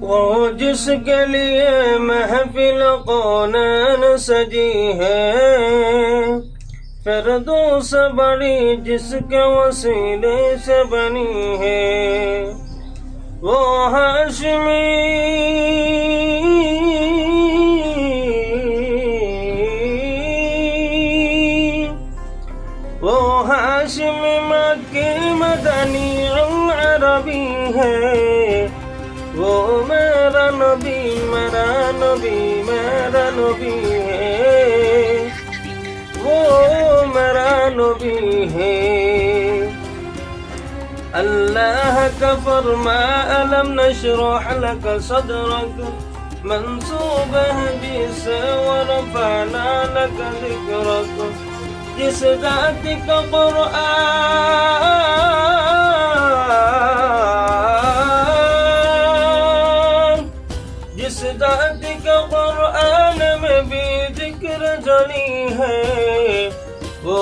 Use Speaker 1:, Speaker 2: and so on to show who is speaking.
Speaker 1: वो जिसके लिए महफिल कौनैन सजी है, फिरदौस बड़ी जिसके वसीले से बनी है। वो हाशमी वो हाशमी मक्की मदनी अरबी है। वो मेरा नबी मेरा नबी मेरा नबी है। वो मेरा नबी है। अल्लाह का फरमा अलम नशरह लक सदरक, मंसूब है जिसे वरफअना लक ज़िक्रक। जिस रात का कुरआन, जिस रात का कुरआन में भी जिक्र जली है, वो